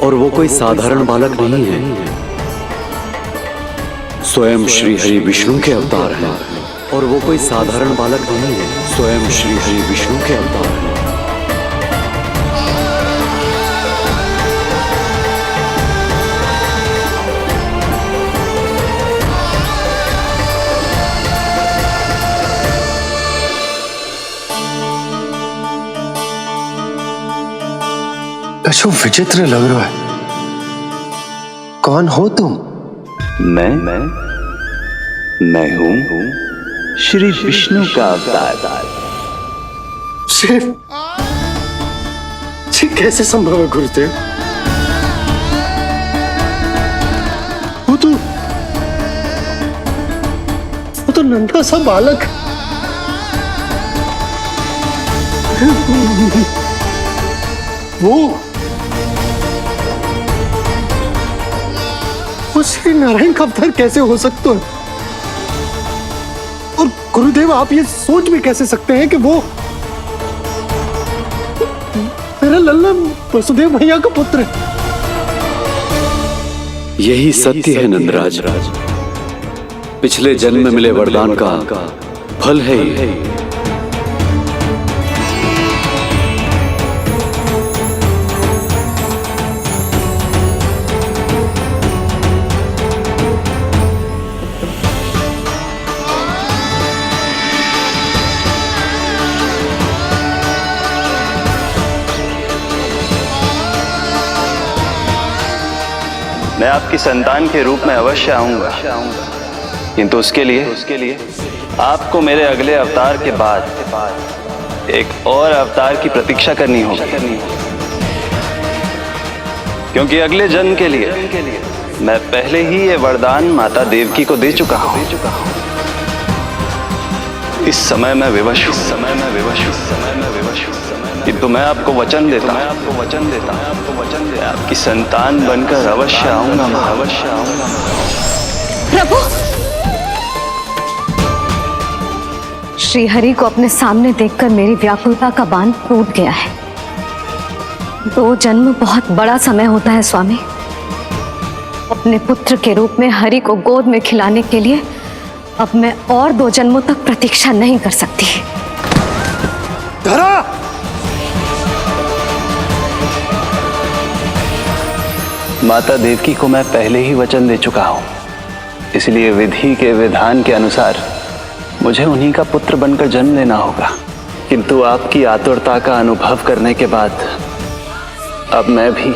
और वो कोई साधारण बालक नहीं है, स्वयं श्री हरि विष्णु के अवतार हैं। और वो कोई साधारण बालक नहीं है, स्वयं श्री हरि विष्णु के अवतार हैं। कछु विचित्र लग रहा है। कौन हो तुम? मैं हूं श्री विष्णु का अवतार। कैसे संभव है गुरुदेव? वो तो नन्हा सा बालक। वो श्री नारायण का अवतार कैसे हो सकता है? और गुरुदेव, आप ये सोच भी कैसे सकते हैं कि वो मेरा लल्ला वसुदेव भैया का पुत्र है? यही सत्य है नंदराज। पिछले जन्म में मिले वरदान का फल है ये। मैं आपकी संतान के रूप में अवश्य आऊंगा, किंतु उसके लिए आपको मेरे अगले अवतार के बाद एक और अवतार की प्रतीक्षा करनी होगी, क्योंकि अगले जन्म के लिए मैं पहले ही ये वरदान माता देवकी को दे चुका हूं। इस समय मैं विवश हूं, किंतु मैं आपको वचन देता हूं, आपकी संतान बनकर अवश्य आऊंगा। प्रभु, श्री हरि को अपने सामने देखकर मेरी व्याकुलता का बांध टूट गया है। 2 जन्म बहुत बड़ा समय होता है स्वामी। अपने पुत्र के रूप में हरि को गोद में खिलाने के लिए अब मैं और 2 जन्मों तक प्रतीक्षा नहीं कर सकती। धरा! माता देवकी को मैं पहले ही वचन दे चुका हूं, इसलिए विधि के विधान के अनुसार मुझे उन्हीं का पुत्र बनकर जन्म लेना होगा। किंतु आपकी आतुरता का अनुभव करने के बाद अब मैं भी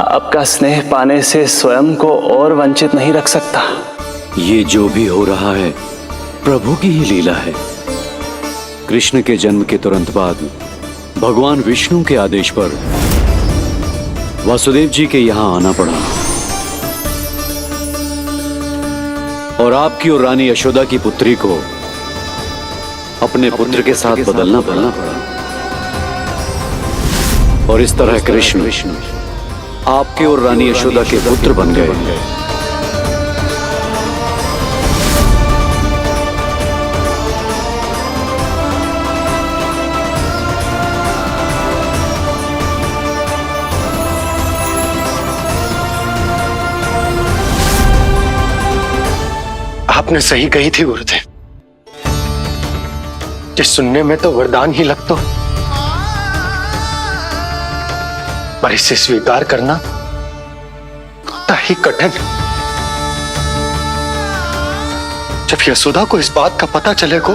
आपका स्नेह पाने से स्वयं को और वंचित नहीं रख सकता। ये जो भी हो रहा है प्रभु की ही लीला है। कृष्ण के जन्म के तुरंत बाद भगवान विष्णु के आदेश पर वासुदेव जी के यहां आना पड़ा और आपकी और रानी यशोदा की पुत्री को अपने पुत्र के साथ बदलना पड़ा और इस तरह कृष्ण आपके और रानी यशोदा के पुत्र बन गए। आपने सही कही थी गुरुदेव। जिस सुनने में तो वरदान ही लगता, पर इसे स्वीकार करना होता ही कठिन। जब यशोदा को इस बात का पता चलेगा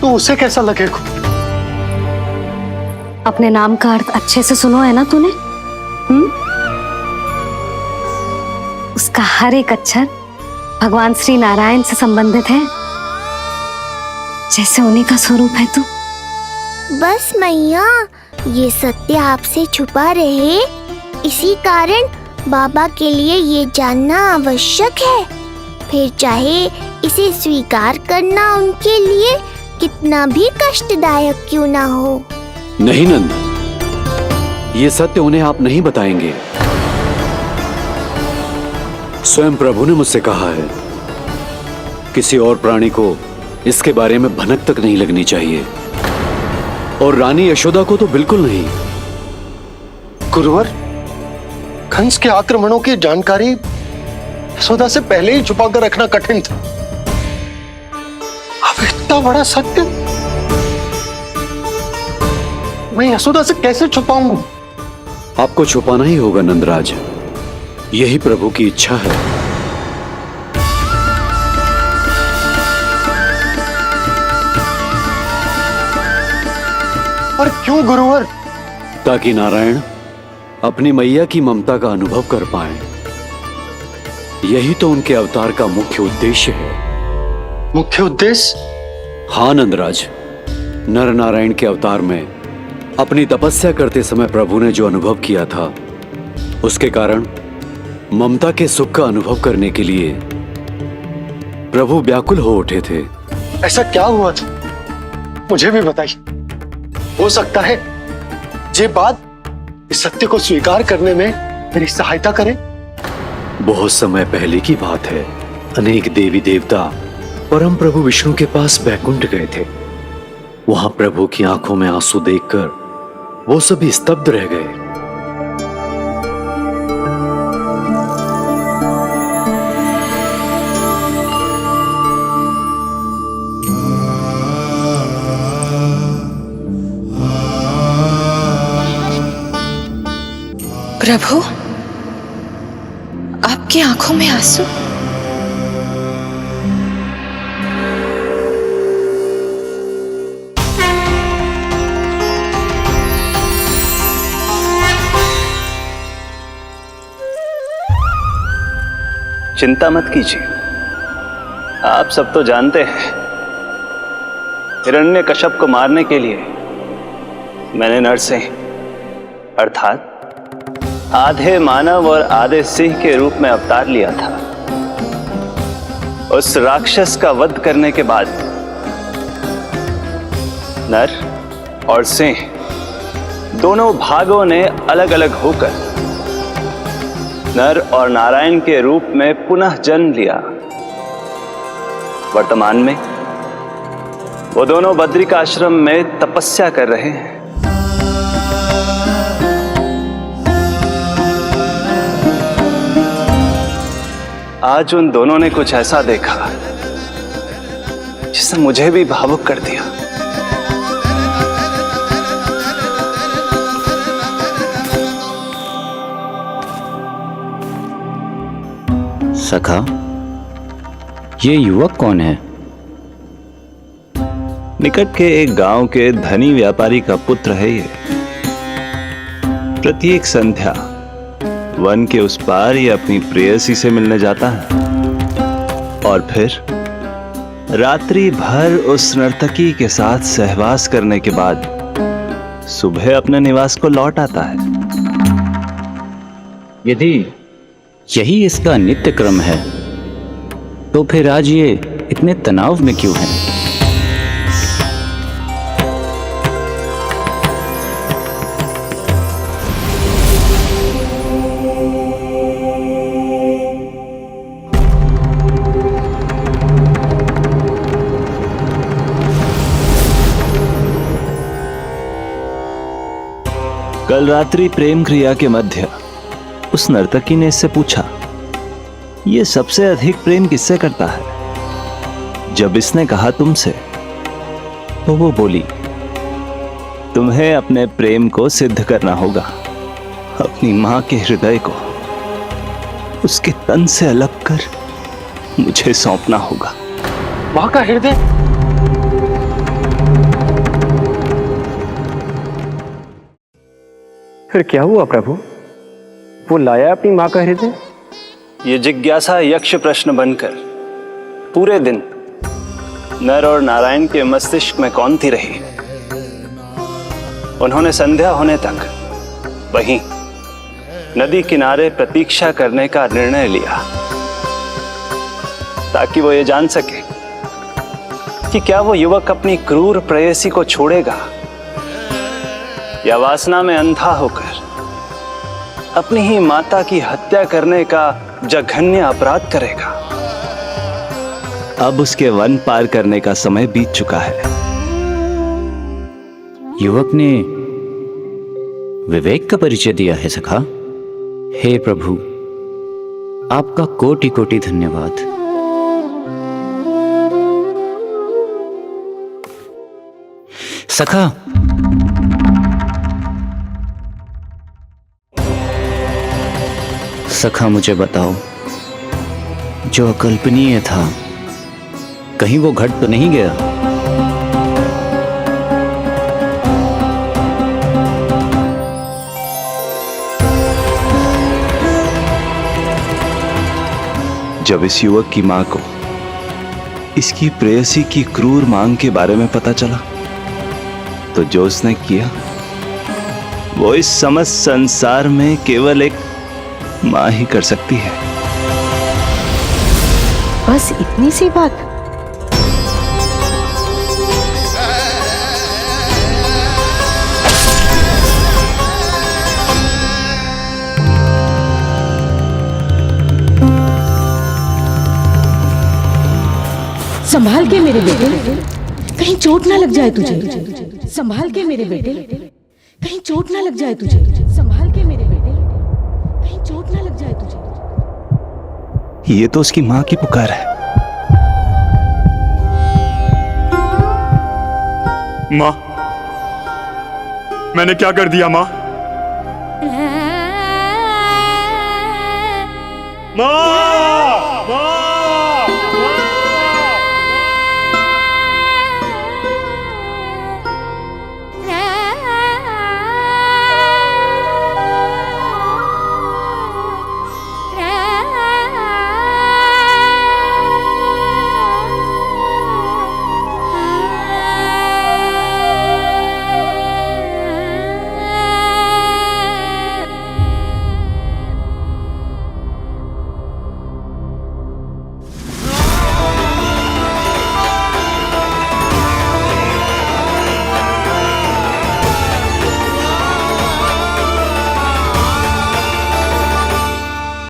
तो उसे कैसा लगेगा? अपने नाम का अर्थ अच्छे से सुनो है ना तूने? उसका हर एक अक्षर भगवान श्री नारायण से संबंधित है, जैसे उन्हीं का स्वरूप है तू। बस मैया, ये सत्य आपसे छुपा रहे, इसी कारण बाबा के लिए ये जानना आवश्यक है। फिर चाहे इसे स्वीकार करना उनके लिए कितना भी कष्टदायक क्यों ना हो। नहीं नंद, ये सत्य उन्हें आप नहीं बताएंगे। स्वयं प्रभु ने मुझसे कहा है किसी और प्राणी को इसके बारे में भनक तक नहीं लगनी चाहिए, और रानी यशोदा को तो बिल्कुल नहीं। गुरुवर, कंस के आक्रमणों की जानकारी यशोदा से पहले ही छुपा कर रखना कठिन था। अब इतना बड़ा सत्य मैं यशोदा से कैसे छुपाऊंगा? आपको छुपाना ही होगा नंदराज, यही प्रभु की इच्छा है। और क्यों गुरुवर? ताकि नारायण अपनी मैया की ममता का अनुभव कर पाए। यही तो उनके अवतार का मुख्य उद्देश्य है। मुख्य उद्देश्य? हाँ नंदराज, नर नारायण के अवतार में अपनी तपस्या करते समय प्रभु ने जो अनुभव किया था, उसके कारण ममता के सुख का अनुभव करने के लिए प्रभु व्याकुल हो उठे थे। ऐसा क्या हुआ था, मुझे भी बताइए। हो सकता है ये बात इस सत्य को स्वीकार करने में मेरी सहायता करे। बहुत समय पहले की बात है। अनेक देवी देवता परम प्रभु विष्णु के पास बैकुंठ गए थे। वहां प्रभु की आंखों में आंसू देखकर वो सभी स्तब्ध रह गए। प्रभु, आपकी आंखों में आंसू? चिंता मत कीजिए, आप सब तो जानते हैं हिरण्यकश्यप को मारने के लिए मैंने नरसिंह अर्थात आधे मानव और आधे सिंह के रूप में अवतार लिया था। उस राक्षस का वध करने के बाद नर और सिंह दोनों भागों ने अलग अलग होकर नर और नारायण के रूप में पुनः जन्म लिया। वर्तमान में वो दोनों बद्रिकाश्रम में तपस्या कर रहे हैं। आज उन दोनों ने कुछ ऐसा देखा जिसने मुझे भी भावुक कर दिया। सखा, ये युवक कौन है? निकट के एक गांव के धनी व्यापारी का पुत्र है ये। प्रत्येक संध्या वन के उस पार ये अपनी प्रेयसी से मिलने जाता है और फिर रात्रि भर उस नर्तकी के साथ सहवास करने के बाद सुबह अपने निवास को लौट आता है। यदि यही इसका नित्य क्रम है तो फिर आज ये इतने तनाव में क्यों है? कल रात्रि प्रेम क्रिया के मध्य उस नर्तकी ने इससे पूछा, ये सबसे अधिक प्रेम किससे करता है? जब इसने कहा तुमसे, तो वो बोली, तुम्हें अपने प्रेम को सिद्ध करना होगा। अपनी मां के हृदय को उसके तन से अलग कर मुझे सौंपना होगा। मां का हृदय? फिर क्या हुआ प्रभु? वो लाया अपनी मां का हृदय? ये जिज्ञासा यक्ष प्रश्न बनकर पूरे दिन नर और नारायण के मस्तिष्क में कौंधती रही। उन्होंने संध्या होने तक वहीं नदी किनारे प्रतीक्षा करने का निर्णय लिया ताकि वो ये जान सके कि क्या वो युवक अपनी क्रूर प्रेयसी को छोड़ेगा या वासना में अंधा होकर अपनी ही माता की हत्या करने का जघन्य अपराध करेगा। अब उसके वन पार करने का समय बीत चुका है। युवक ने विवेक का परिचय दिया है सखा। हे प्रभु, आपका कोटि कोटि धन्यवाद। सखा, सखा मुझे बताओ, जो अकल्पनीय था कहीं वो घट तो नहीं गया? जब इस युवक की मां को इसकी प्रेयसी की क्रूर मांग के बारे में पता चला तो जो उसने किया वो इस समस्त संसार में केवल एक मां ही कर सकती है। बस इतनी सी बात? संभाल के मेरे बेटे, कहीं चोट ना लग जाए तुझे। संभाल के मेरे बेटे, कहीं चोट ना लग जाए तुझे। संभाल के मेरे बेटे, कहीं चोट ना लग जाए तुझे। ये तो उसकी मां की पुकार है। मां, मैंने क्या कर दिया मां? मां!